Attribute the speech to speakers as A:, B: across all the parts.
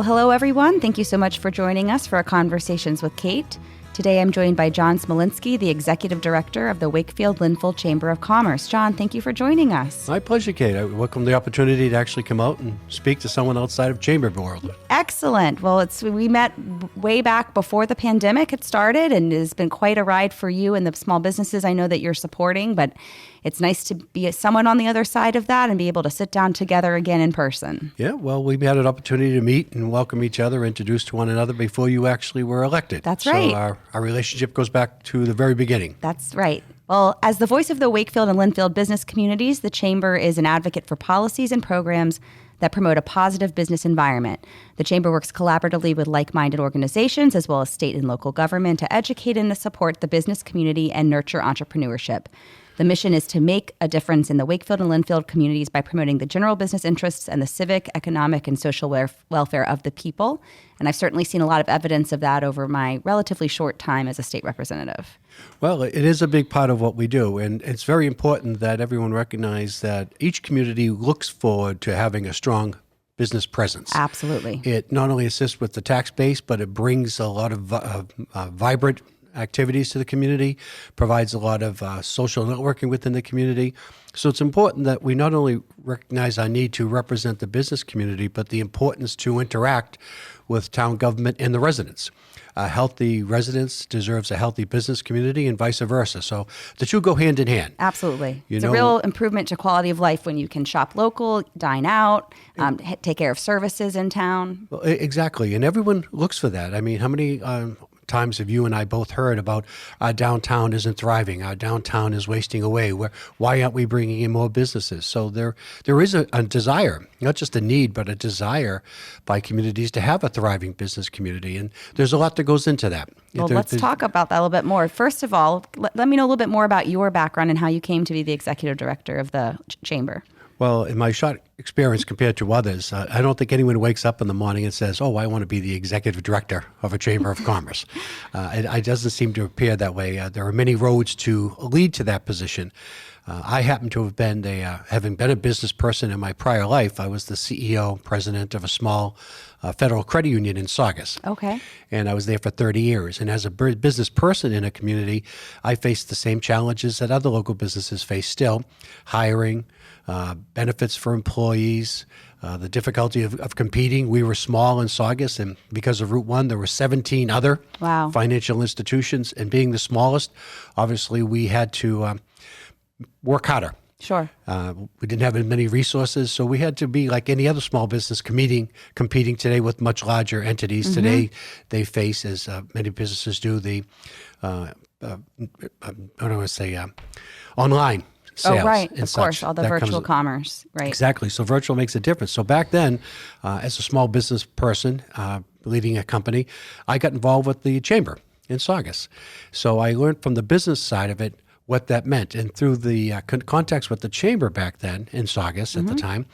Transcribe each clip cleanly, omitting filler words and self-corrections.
A: Well, hello, everyone. Thank you so much for joining us for our Conversations with Kate. Today, I'm joined by John Smolinsky, the Executive Director of the Wakefield-Linfield Chamber of Commerce. John, thank you for joining us.
B: My pleasure, Kate. I welcome the opportunity to actually come out and speak to someone outside of chamber world.
A: Excellent. Well, we met way back before the pandemic had started, and it's been quite a ride for you and the small businesses I know that you're supporting, but it's nice to be someone on the other side of that and be able to sit down together again in person.
B: Yeah, well, we had an opportunity to meet and welcome each other, introduce to one another before you actually were elected.
A: That's right.
B: So our relationship goes back to the very beginning.
A: That's right. Well, as the voice of the Wakefield and Linfield business communities, the Chamber is an advocate for policies and programs that promote a positive business environment. The Chamber works collaboratively with like-minded organizations as well as state and local government to educate and to support the business community and nurture entrepreneurship. The mission is to make a difference in the Wakefield and Linfield communities by promoting the general business interests and the civic, economic, and social welfare of the people. And I've certainly seen a lot of evidence of that over my relatively short time as a state representative.
B: Well, it is a big part of what we do, and it's very important that everyone recognize that each community looks forward to having a strong business presence.
A: Absolutely.
B: It not only assists with the tax base, but it brings a lot of vibrant activities to the community, provides a lot of social networking within the community. So it's important that we not only recognize our need to represent the business community, but the importance to interact with town government and the residents. A healthy residents deserves a healthy business community and vice versa. So the two go hand in hand.
A: Absolutely. It's a real improvement to quality of life when you can shop local, dine out, take care of services in town.
B: Well, exactly. And everyone looks for that. I mean, how many times have you and I both heard about our downtown isn't thriving, our downtown is wasting away, why aren't we bringing in more businesses? So there is a desire, not just a need, but a desire by communities to have a thriving business community, and there's a lot that goes into that.
A: Well, let's talk about that a little bit more. First of all, let me know a little bit more about your background and how you came to be the Executive Director of the Chamber.
B: Well, in my short experience compared to others, I don't think anyone wakes up in the morning and says, oh, I want to be the executive director of a Chamber of Commerce. It doesn't seem to appear that way. There are many roads to lead to that position. I happen to have been having been a business person in my prior life. I was the CEO, president of a small federal credit union in Saugus.
A: Okay.
B: And I was there for 30 years. And as a business person in a community, I faced the same challenges that other local businesses face still: hiring, benefits for employees, the difficulty of competing. We were small in Saugus, and because of Route 1, there were 17 other financial institutions. And being the smallest, obviously we had to work harder.
A: Sure.
B: We didn't have as many resources, so we had to be like any other small business competing today with much larger entities. Mm-hmm. Today, they face, as many businesses do, the online sales.
A: Oh, right. Of
B: such.
A: Course, all the virtual commerce. Right.
B: Exactly. So virtual makes a difference. So back then, as a small business person leading a company, I got involved with the chamber in Saugus. So I learned from the business side of it what that meant. And through the contacts with the chamber back then in Saugus at the time,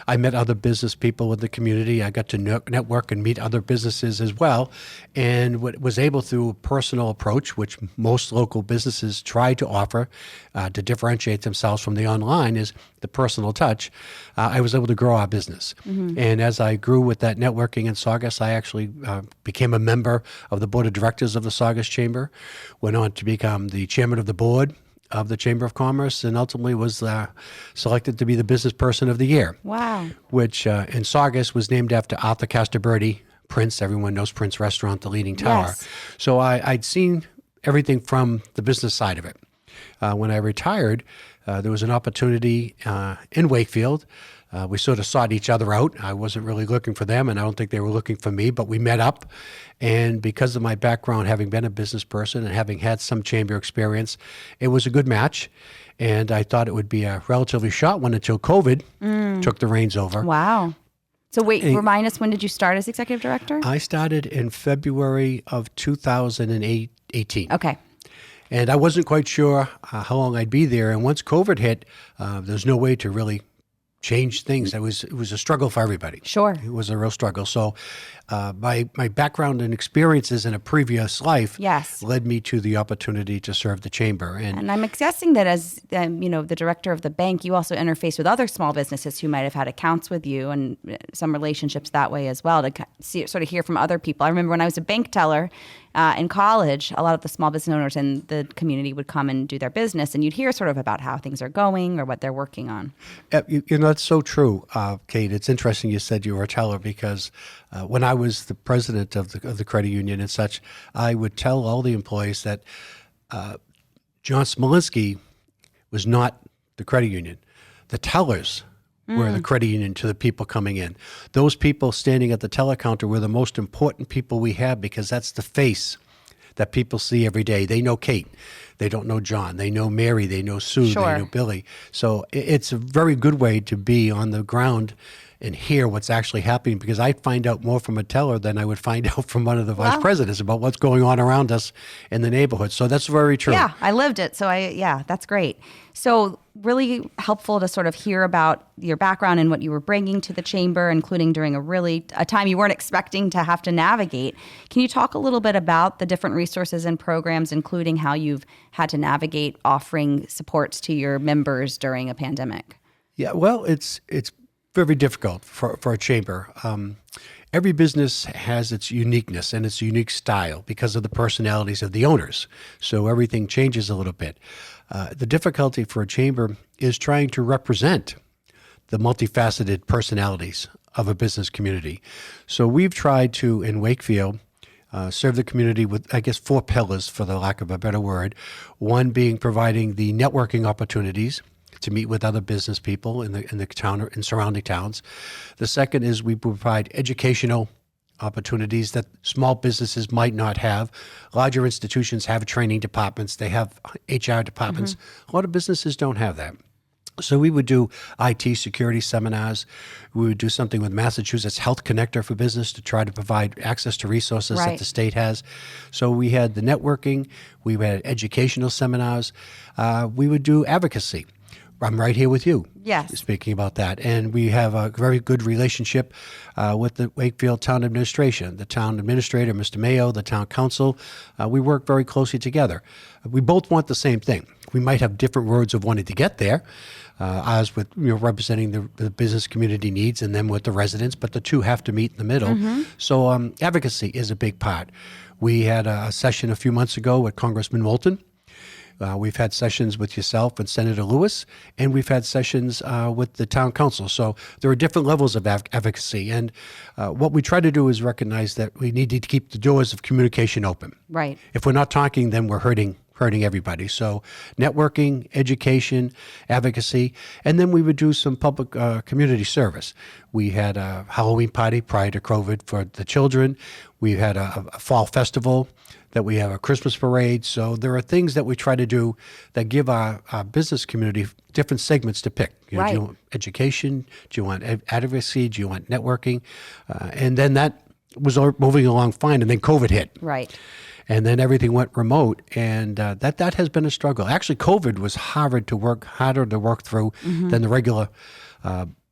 B: I met other business people in the community. I got to network and meet other businesses as well, and was able, through a personal approach, which most local businesses try to offer to differentiate themselves from the online, is the personal touch. I was able to grow our business. Mm-hmm. And as I grew with that networking in Saugus, I actually became a member of the board of directors of the Saugus Chamber, went on to become the chairman of the board of the Chamber of Commerce, and ultimately was selected to be the Business Person of the Year.
A: Wow.
B: Which in Saugus was named after Arthur Castroberti, Prince. Everyone knows Prince Restaurant, the leaning tower.
A: Yes.
B: So I'd seen everything from the business side of it. When I retired, there was an opportunity in Wakefield. We sort of sought each other out. I wasn't really looking for them, and I don't think they were looking for me, but we met up. And because of my background, having been a business person and having had some chamber experience, it was a good match. And I thought it would be a relatively short one until COVID took the reins over.
A: Wow. So wait, remind us, when did you start as executive director?
B: I started in February of 2018.
A: Okay.
B: And I wasn't quite sure how long I'd be there. And once COVID hit, there's no way to really change things. It was a struggle for everybody.
A: Sure.
B: It was a real struggle. So my background and experiences in a previous life
A: Yes.
B: led me to the opportunity to serve the chamber.
A: And I'm guessing that as the director of the bank, you also interface with other small businesses who might have had accounts with you and some relationships that way as well to sort of hear from other people. I remember when I was a bank teller in college, a lot of the small business owners in the community would come and do their business, and you'd hear sort of about how things are going or what they're working on.
B: That's so true, Kate. It's interesting you said you were a teller because when I was the president of the credit union and such, I would tell all the employees that John Smolinsky was not the credit union. The tellers were the credit union to the people coming in. Those people standing at the teller counter were the most important people we have because that's the face that people see every day. They know Kate. They don't know John. They know Mary. They know Sue.
A: Sure.
B: They know Billy. So it's a very good way to be on the ground and hear what's actually happening because I find out more from a teller than I would find out from one of the vice presidents about what's going on around us in the neighborhood. So that's very true.
A: Yeah, I lived it. So that's great. So really helpful to sort of hear about your background and what you were bringing to the chamber, including during a time you weren't expecting to have to navigate. Can you talk a little bit about the different resources and programs, including how you've had to navigate offering supports to your members during a pandemic?
B: Yeah, well, it's very difficult for a chamber. Every business has its uniqueness and its unique style because of the personalities of the owners. So everything changes a little bit. The difficulty for a chamber is trying to represent the multifaceted personalities of a business community. So we've tried to, in Wakefield, serve the community with, I guess, 4 pillars, for the lack of a better word. One being providing the networking opportunities to meet with other business people in the town and surrounding towns. The second is we provide educational opportunities that small businesses might not have. Larger institutions have training departments. They have HR departments. A lot of businesses don't have that. So we would do IT security seminars. We would do something with Massachusetts Health Connector for Business to try to provide access to resources that the state has. So we had the networking. We had educational seminars. We would do advocacy. I'm right here with you.
A: Yes.
B: Speaking about that. And we have a very good relationship with the Wakefield Town Administration, the town administrator, Mr. Mayo, the town council. We work very closely together. We both want the same thing. We might have different roads of wanting to get there, as with representing the business community needs and then with the residents, but the two have to meet in the middle. So advocacy is a big part. We had a session a few months ago with Congressman Moulton. We've had sessions with yourself and Senator Lewis, and we've had sessions with the town council. So there are different levels of advocacy. And what we try to do is recognize that we need to keep the doors of communication open.
A: Right.
B: If we're not talking, then we're hurting everybody. So networking, education, advocacy, and then we would do some public community service. We had a Halloween party prior to COVID for the children. We had a fall festival, that we have a Christmas parade. So there are things that we try to do that give our business community different segments to pick. Do you want education? Do you want advocacy? Do you want networking? And then that was moving along fine, and then COVID hit.
A: Right.
B: And then everything went remote, and that has been a struggle. Actually, COVID was harder to work through than the regular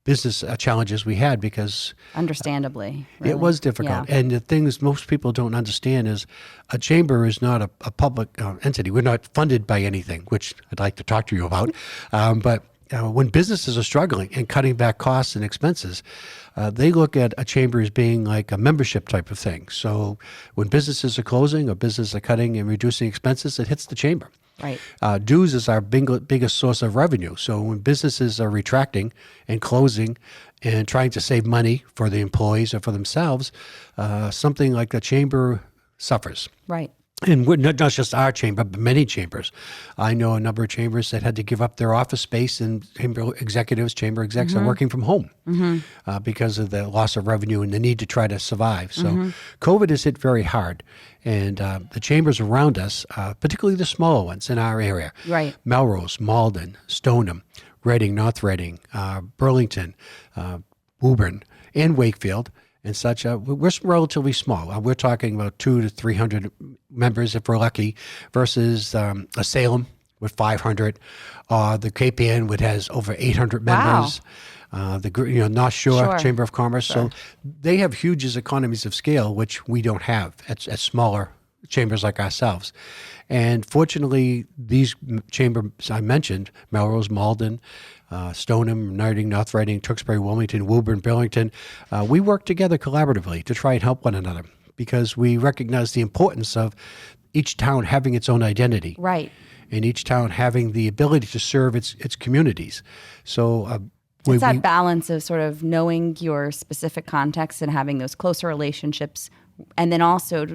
B: business challenges we had because
A: understandably really.
B: It was difficult. And the things most people don't understand is a chamber is not a public entity. We're not funded by anything, which I'd like to talk to you about. But when businesses are struggling and cutting back costs and expenses, they look at a chamber as being like a membership type of thing. So when businesses are closing or businesses are cutting and reducing expenses, it hits the chamber.
A: Right.
B: Dues is our biggest source of revenue. So when businesses are retracting and closing and trying to save money for the employees or for themselves, something like a chamber suffers.
A: Right.
B: And we're not just our chamber, but many chambers. I know a number of chambers that had to give up their office space, and chamber execs are working from home because of the loss of revenue and the need to try to survive. So COVID has hit very hard. And the chambers around us, particularly the smaller ones in our area,
A: right.
B: Melrose, Malden, Stoneham, Reading, North Reading, Burlington, Woburn, and Wakefield, and such, we're relatively small. We're talking about 200 to 300 members if we're lucky, versus a Salem, with 500. The Cape Ann would has over 800 members. The North Shore Chamber of Commerce. So they have huge economies of scale, which we don't have at smaller chambers like ourselves. And fortunately, these chambers I mentioned, Melrose, Malden, Stoneham, Narding, North Reading, Tewksbury, Wilmington, Woburn, Burlington, we work together collaboratively to try and help one another because we recognize the importance of each town having its own identity.
A: Right.
B: And each town having the ability to serve its communities. So
A: it's that balance of sort of knowing your specific context and having those closer relationships. And then also,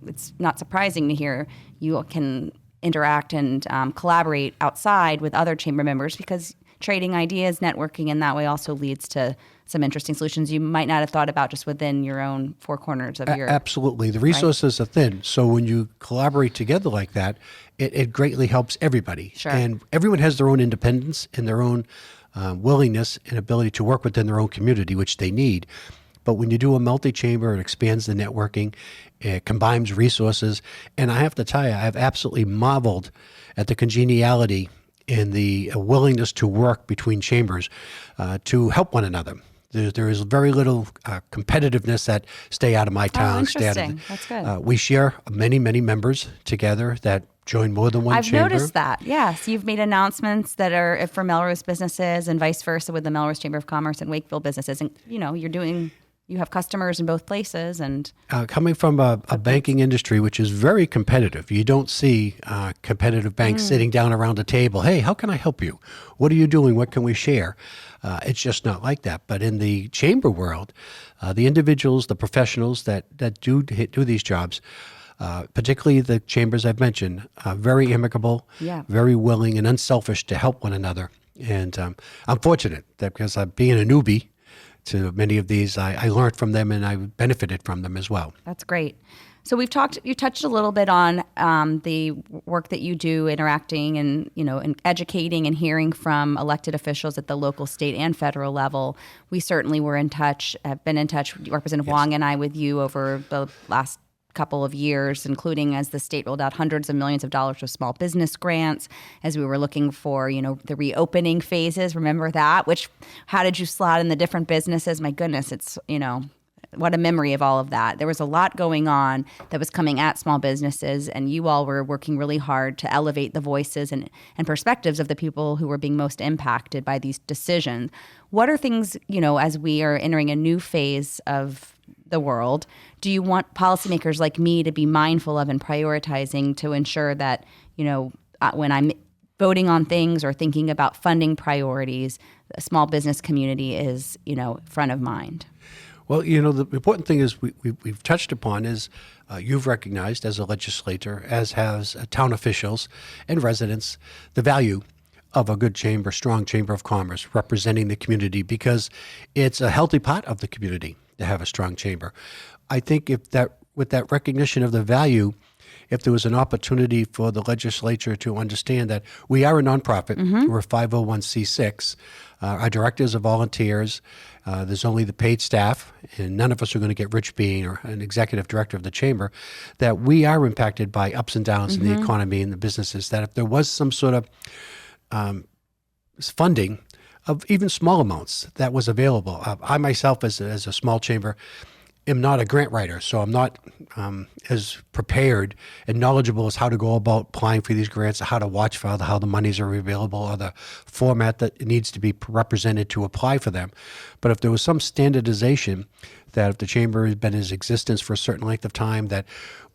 A: it's not surprising to hear you can interact and collaborate outside with other chamber members because trading ideas, networking, and that way also leads to some interesting solutions you might not have thought about just within your own four corners of your...
B: Absolutely. The resources are thin. So when you collaborate together like that, it greatly helps everybody.
A: Sure.
B: And everyone has their own independence and their own willingness and ability to work within their own community, which they need. But when you do a multi-chamber, it expands the networking, it combines resources. And I have to tell you, I've absolutely marveled at the congeniality and the willingness to work between chambers to help one another. There is very little competitiveness that stay out of my town.
A: Oh, interesting. That's good.
B: We share many, many members together that join more than one chamber.
A: I've noticed that, yes. You've made announcements that are for Melrose businesses and vice versa with the Melrose Chamber of Commerce and Wakefield businesses. And, you have customers in both places. And
B: coming from a banking industry, which is very competitive, you don't see competitive banks sitting down around a table. Hey, how can I help you? What are you doing? What can we share? It's just not like that. But in the chamber world, the individuals, the professionals that do these jobs, particularly the chambers I've mentioned, very amicable, very willing and unselfish to help one another. And I'm fortunate that because I'm being a newbie to many of these, I learned from them and I benefited from them as well.
A: That's great. So you touched a little bit on the work that you do interacting and, and educating and hearing from elected officials at the local, state, and federal level. We certainly have been in touch, Representative Wong and I, with you over the last couple of years, including as the state rolled out hundreds of millions of dollars of small business grants, as we were looking for, the reopening phases. Remember that? How did you slot in the different businesses? My goodness, it's, what a memory of all of that. There was a lot going on that was coming at small businesses, and you all were working really hard to elevate the voices and perspectives of the people who were being most impacted by these decisions. What are things, as we are entering a new phase of the world, do you want policymakers like me to be mindful of and prioritizing to ensure that, when I'm voting on things or thinking about funding priorities, the small business community is, front of mind?
B: Well, the important thing is we've touched upon is you've recognized as a legislator, as has town officials and residents, the value of a good chamber, strong chamber of commerce representing the community, because it's a healthy part of the community to have a strong chamber. I think with that recognition of the value, if there was an opportunity for the legislature to understand that we are a nonprofit, we're a 501c6, our directors are volunteers, there's only the paid staff, and none of us are going to get rich being an executive director of the chamber, that we are impacted by ups and downs in the economy and the businesses, that if there was some sort of funding of even small amounts that was available. I myself, as a small chamber, am not a grant writer, so I'm not as prepared and knowledgeable as how to go about applying for these grants, how to watch for how the monies are available, or the format that needs to be represented to apply for them. But if there was some standardization, that if the chamber has been in existence for a certain length of time, that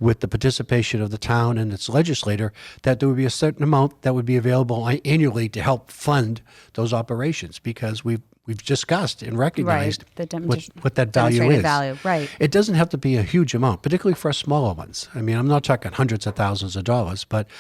B: with the participation of the town and its legislator, that there would be a certain amount that would be available annually to help fund those operations, because we've discussed and recognized what that value is.
A: Right.
B: It doesn't have to be a huge amount, particularly for smaller ones. I mean, I'm not talking hundreds of thousands of dollars, but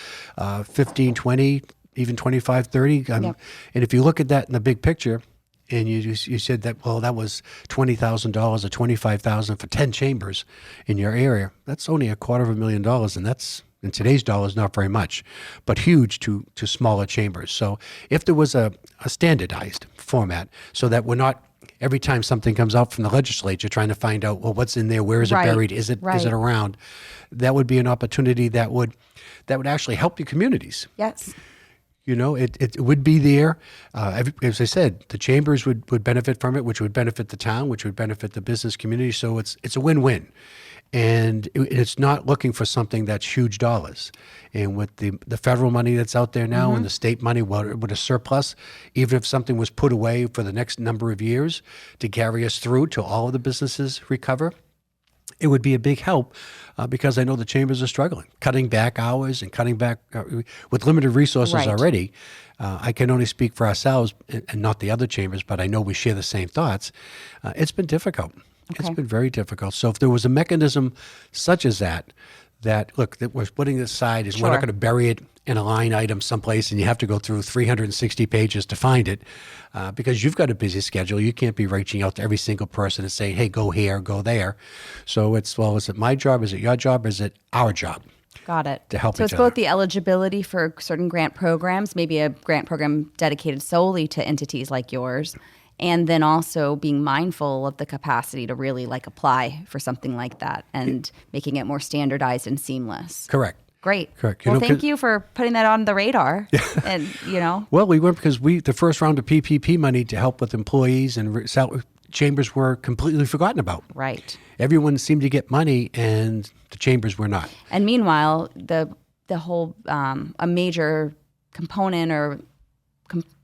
B: 15, 20, even 25, 30. And if you look at that in the big picture, and you said that, well, that was $20,000 or $25,000 for 10 chambers in your area. That's only $250,000, and that's, in today's dollars, not very much, but huge to smaller chambers. So if there was a standardized format, so that we're not, every time something comes out from the legislature, trying to find out, well, what's in there, where is it buried, is it around, that would be an opportunity that would actually help your communities.
A: Yes.
B: It would be there. As I said, the chambers would benefit from it, which would benefit the town, which would benefit the business community. So it's a win-win. And it's not looking for something that's huge dollars. And with the federal money that's out there now and the state money, with a surplus, even if something was put away for the next number of years to carry us through till all of the businesses recover, it would be a big help because I know the chambers are struggling, cutting back hours and cutting back with limited resources already. I can only speak for ourselves and not the other chambers, but I know we share the same thoughts. It's been difficult. Okay. It's been very difficult. So if there was a mechanism such as that look, that we're putting this aside is we're not going to bury it in a line item someplace and you have to go through 360 pages to find it because you've got a busy schedule. You can't be reaching out to every single person and saying, hey, go here, go there. So is it my job? Is it your job? Is it our job?
A: Got it.
B: To help each
A: So it's
B: other.
A: both the eligibility for certain grant programs, maybe a grant program dedicated solely to entities like yours, and then also being mindful of the capacity to really apply for something like that and making it more standardized and seamless.
B: Correct.
A: Great.
B: Correct.
A: Well, thank you for putting that on the radar. And
B: Well, we went because the first round of PPP money to help with employees and chambers were completely forgotten about.
A: Right.
B: Everyone seemed to get money and the chambers were not.
A: And meanwhile, the whole a major component or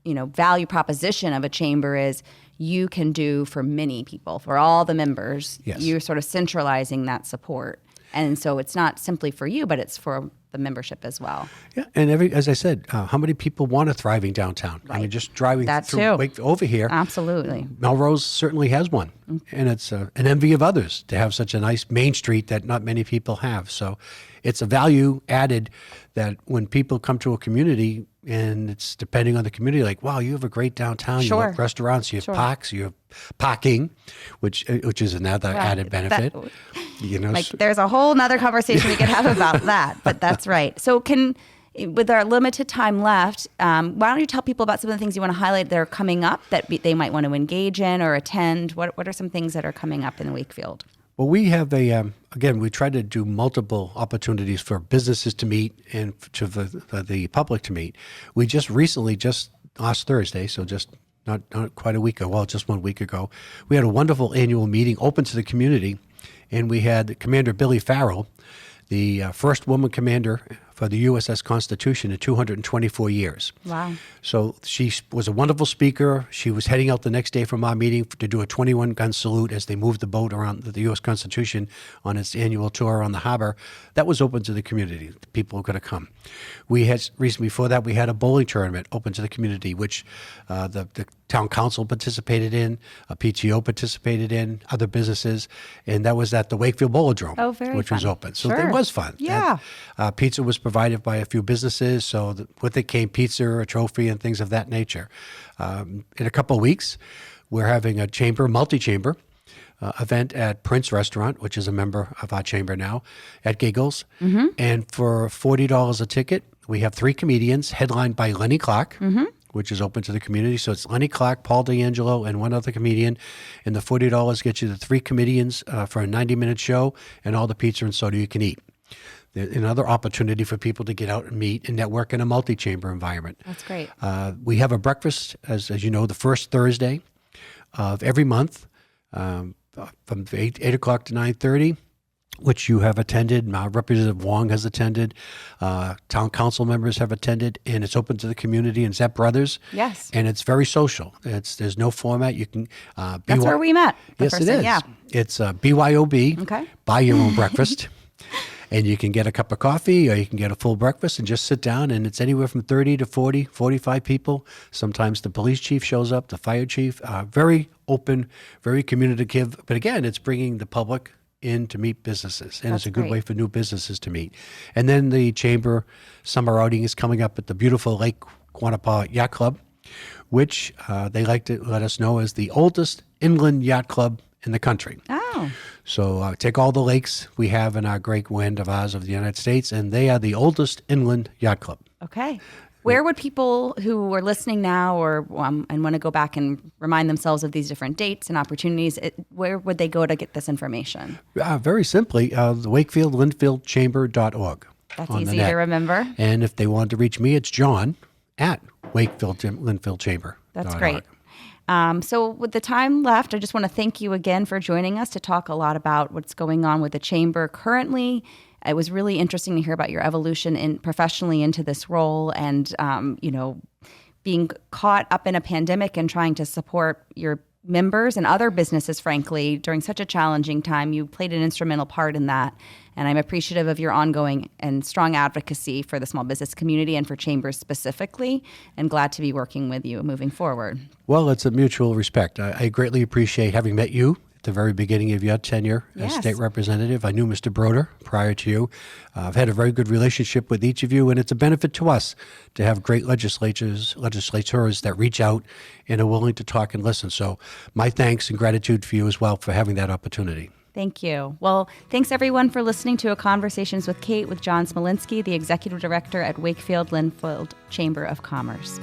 A: value proposition of a chamber is you can do for many people, for all the members.
B: Yes.
A: You're sort of centralizing that support. And so it's not simply for you, but it's for the membership as well.
B: Yeah, and as I said, how many people want a thriving downtown?
A: Right.
B: I mean, just driving
A: That
B: through
A: too.
B: Wakefield over here.
A: Absolutely.
B: Melrose certainly has one, and it's an envy of others to have such a nice main street that not many people have. So it's a value added that when people come to a community, and it's depending on the community, like, wow, you have a great downtown.
A: Sure.
B: You have restaurants, you have parks, you have parking, which is another added benefit.
A: There's a whole nother conversation we could have about that, but that's right. So with our limited time left, why don't you tell people about some of the things you want to highlight that are coming up that they might want to engage in or attend? What are some things that are coming up in Wakefield?
B: Well, we have again, we try to do multiple opportunities for businesses to meet and to the public to meet. We just last Thursday, so just not quite a week ago, well, just 1 week ago, we had a wonderful annual meeting open to the community, and we had Commander Billy Farrell, the first woman commander for the USS Constitution in 224 years.
A: Wow.
B: So she was a wonderful speaker. She was heading out the next day from our meeting to do a 21-gun salute as they moved the boat around the U.S. Constitution on its annual tour around the harbor. That was open to the community. People were going to come. We had recently before that, we had a bowling tournament open to the community, which the town council participated in, a PTO participated in, other businesses, and that was at the Wakefield Bowlodrome, which was open. So it was fun.
A: Yeah.
B: And, pizza was provided by a few businesses, so with it came pizza, a trophy, and things of that nature. In a couple of weeks, we're having a multi-chamber event at Prince Restaurant, which is a member of our chamber now, at Giggles. Mm-hmm. And for $40 a ticket, we have 3 comedians headlined by Lenny Clark, which is open to the community. So it's Lenny Clark, Paul D'Angelo, and one other comedian. And the $40 gets you the 3 comedians for a 90-minute show and all the pizza and soda you can eat. Another opportunity for people to get out and meet and network in a multi-chamber environment.
A: That's great.
B: We have a breakfast, as you know, the first Thursday of every month from 8 o'clock to 9:30, which you have attended. Representative Wong has attended. Town council members have attended, and it's open to the community. And Zepp Brothers.
A: Yes.
B: And it's very social. There's no format. You can.
A: That's where we met.
B: Yes, it is.
A: Yeah.
B: It's BYOB.
A: Okay.
B: Buy your own breakfast. And you can get a cup of coffee or you can get a full breakfast and just sit down. And it's anywhere from 30 to 40, 45 people. Sometimes the police chief shows up, the fire chief. Very open, very communicative. But again, it's bringing the public in to meet businesses. And it's a good way for new businesses to meet. And then the chamber summer outing is coming up at the beautiful Lake Quantipaw Yacht Club, which they like to let us know is the oldest inland yacht club in the country.
A: Oh.
B: So take all the lakes we have in our great wind of ours of the United States, and they are the oldest inland yacht club.
A: Okay. Where would people who are listening now or and want to go back and remind themselves of these different dates and opportunities, where would they go to get this information?
B: Very simply, the Wakefield-Linfieldchamber.org.
A: That's easy to remember.
B: And if they want to reach me, it's John at Wakefield Linfield Chamber.
A: That's great. So with the time left, I just want to thank you again for joining us to talk a lot about what's going on with the Chamber currently. It was really interesting to hear about your evolution professionally into this role and, being caught up in a pandemic and trying to support your members and other businesses, frankly, during such a challenging time. You played an instrumental part in that. And I'm appreciative of your ongoing and strong advocacy for the small business community and for chambers specifically, and glad to be working with you moving forward.
B: Well, it's a mutual respect. I greatly appreciate having met you at the very beginning of your tenure as state representative. I knew Mr. Broder prior to you. I've had a very good relationship with each of you, and it's a benefit to us to have great legislators that reach out and are willing to talk and listen. So my thanks and gratitude for you as well for having that opportunity.
A: Thank you. Well, thanks everyone for listening to A Conversations with Kate with John Smolinsky, the Executive Director at Wakefield Linfield Chamber of Commerce.